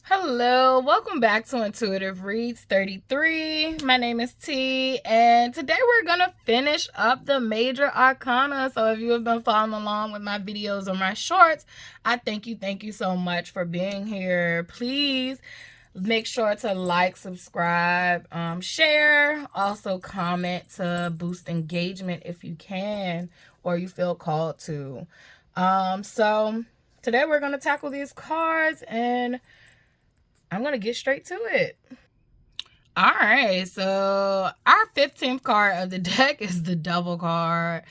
Hello, welcome back to Intuitive Reads 33. My name is T, and today we're going to finish up the major arcana. So if you have been following along with my videos or my shorts, I thank you so much for being here. Please make sure to like, subscribe, share, also comment to boost engagement if you can or you feel called to. So today we're going to tackle these cards and I'm going to get straight to it. All right, so our 15th card of the deck is the Devil card.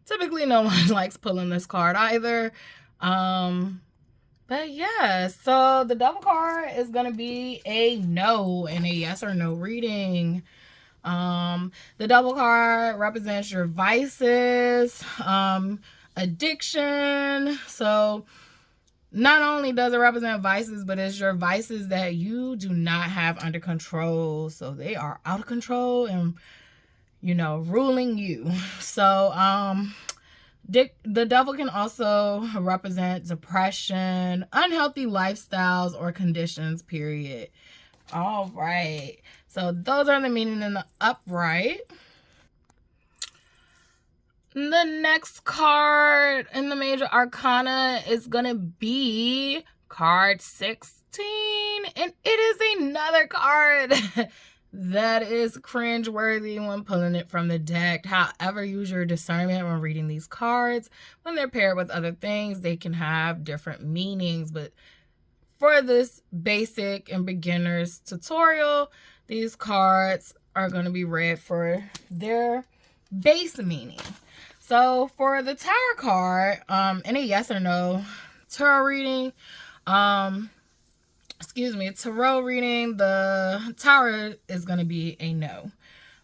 Typically, no one likes pulling this card either. But yeah, so the Devil card is going to be a no in a yes or no reading. The Devil card represents your vices, addiction. So not only does it represent vices, but it's your vices that you do not have under control. So they are out of control and, ruling you. So, the devil can also represent depression, unhealthy lifestyles, or conditions, period. All right. So those are the meaning in the upright. The next card in the major arcana is going to be card 16. And it is another card that is cringeworthy when pulling it from the deck. However, use your discernment when reading these cards. When they're paired with other things, they can have different meanings. But for this basic and beginner's tutorial, these cards are going to be read for their base meaning. So for the Tower card, in a yes or no tarot reading, tarot reading, the Tower is going to be a no.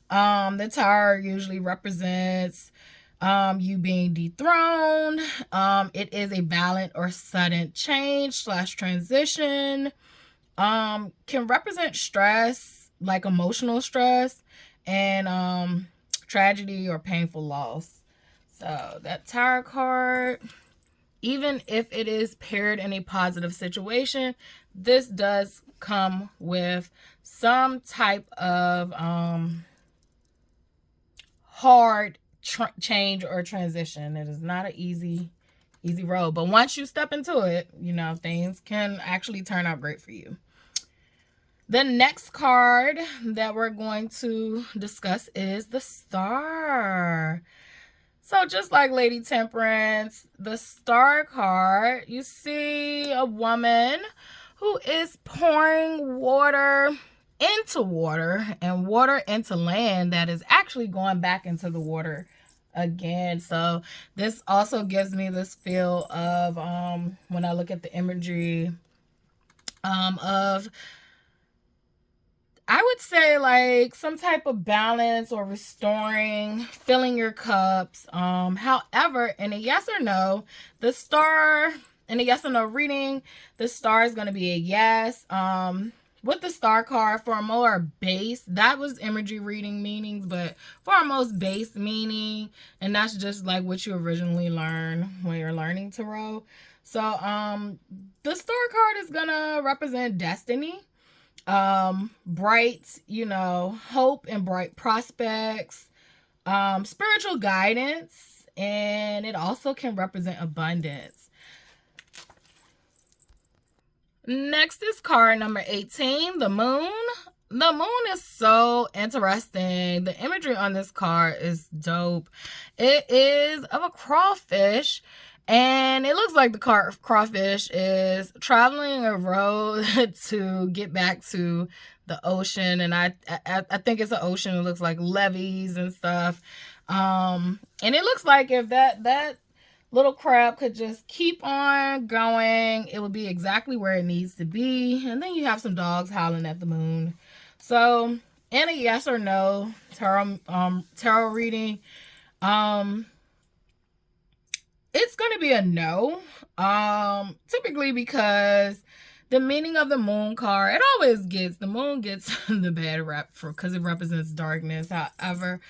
The Tower usually represents you being dethroned. It is a violent or sudden change / transition. Can represent stress, like emotional stress, and tragedy or painful loss. So that Tower card, even if it is paired in a positive situation, this does come with some type of hard change or transition. It is not an easy road, but once you step into it, things can actually turn out great for you. The next card that we're going to discuss is the Star. So just like Lady Temperance, the Star card, you see a woman who is pouring water into water and water into land that is actually going back into the water again. So this also gives me this feel of when I look at the imagery of, I would say, like some type of balance or restoring, filling your cups. However, in a yes or no, the Star, in a yes or no reading, the Star is going to be a yes. With the Star card, for a more base, that was imagery reading meanings, but for our most base meaning, and that's just like what you originally learn when you're learning tarot. So the Star card is going to represent destiny. Bright, hope and bright prospects, spiritual guidance, and it also can represent abundance. Next is card number 18, the Moon. The Moon is so interesting. The imagery on this card is dope. It is of a crawfish, and it looks like the crawfish is traveling a road to get back to the ocean. And I think it's an ocean. It looks like levees and stuff. And it looks like if that little crab could just keep on going, it would be exactly where it needs to be. And then you have some dogs howling at the moon. So in a yes or no tarot reading, it's going to be a no. Typically because the meaning of the Moon card, the moon gets the bad rap because it represents darkness. However,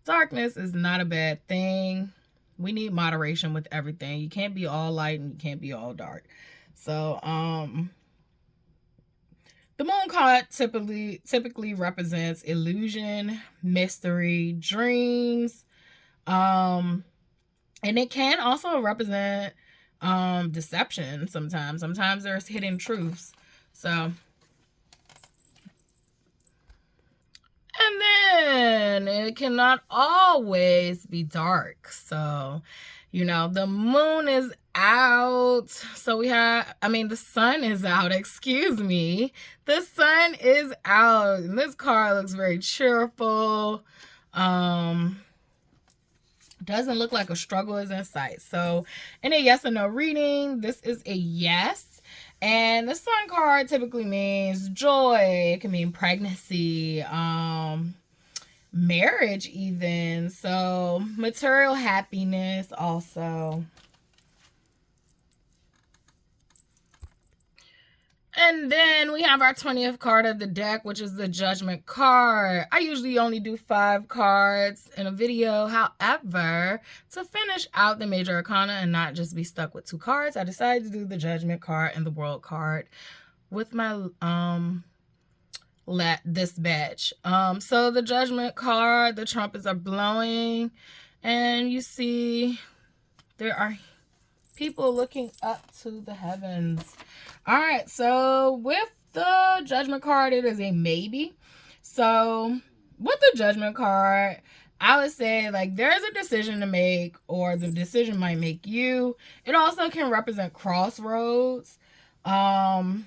darkness is not a bad thing. We need moderation with everything. You can't be all light and you can't be all dark. So, The moon card typically represents illusion, mystery, dreams, and it can also represent deception sometimes. Sometimes there's hidden truths. So, and then it cannot always be dark. So, you know, the moon is out. So the sun is out, excuse me. The sun is out. And this card looks very cheerful. Doesn't look like a struggle is in sight. So in a yes or no reading, this is a yes. And the sun card typically means joy. It can mean pregnancy, marriage even. So material happiness also. And then we have our 20th card of the deck, which is the Judgment card. I usually only do 5 cards in a video. However, to finish out the Major Arcana and not just be stuck with 2 cards, I decided to do the Judgment card and the World card with my this batch. So the Judgment card, the trumpets are blowing, and you see there are people looking up to the heavens. All right, so with the Judgment card, it is a maybe. So with the Judgment card, I would say like there's a decision to make, or the decision might make you. It also can represent crossroads and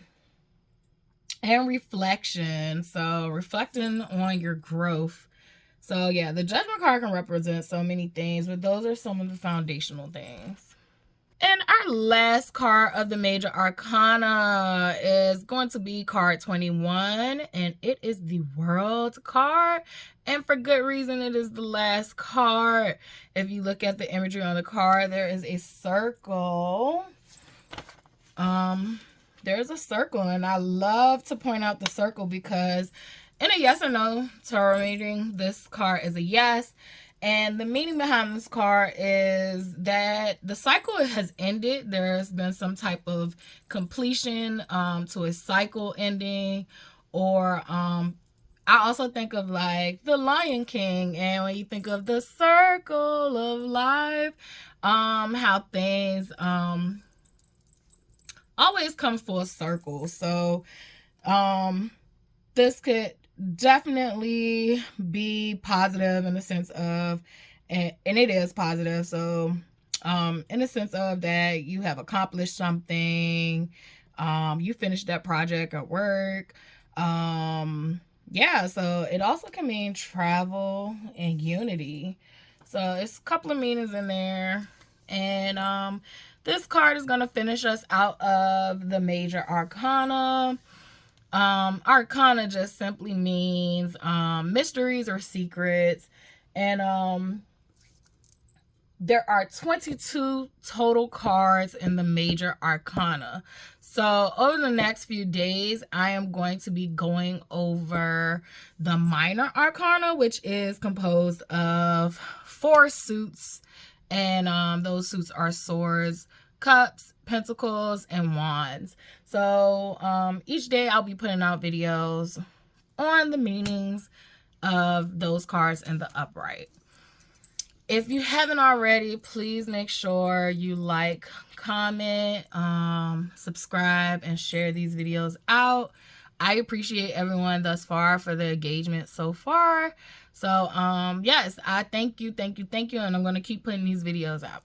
reflection. So reflecting on your growth. So yeah, the Judgment card can represent so many things, but those are some of the foundational things. And our last card of the Major Arcana is going to be card 21, and it is the World card. And for good reason, it is the last card. If you look at the imagery on the card, there is a circle. There's a circle, and I love to point out the circle because in a yes or no tarot reading, this card is a yes. And the meaning behind this card is that the cycle has ended. There's been some type of completion to a cycle ending. Or I also think of like the Lion King. And when you think of the circle of life, how things always come full circle. So this could definitely be positive in the sense of, and it is positive. So in the sense of that you have accomplished something, you finished that project at work. Yeah, so it also can mean travel and unity. So it's a couple of meanings in there. And this card is going to finish us out of the Major Arcana. Arcana just simply means mysteries or secrets. And there are 22 total cards in the Major Arcana. So over the next few days, I am going to be going over the Minor Arcana, which is composed of 4 suits. And those suits are swords, cups, pentacles, and wands. So each day I'll be putting out videos on the meanings of those cards in the upright. If you haven't already, please make sure you like, comment, subscribe, and share these videos out. I appreciate everyone thus far for the engagement so far. So yes, I thank you, and I'm going to keep putting these videos out.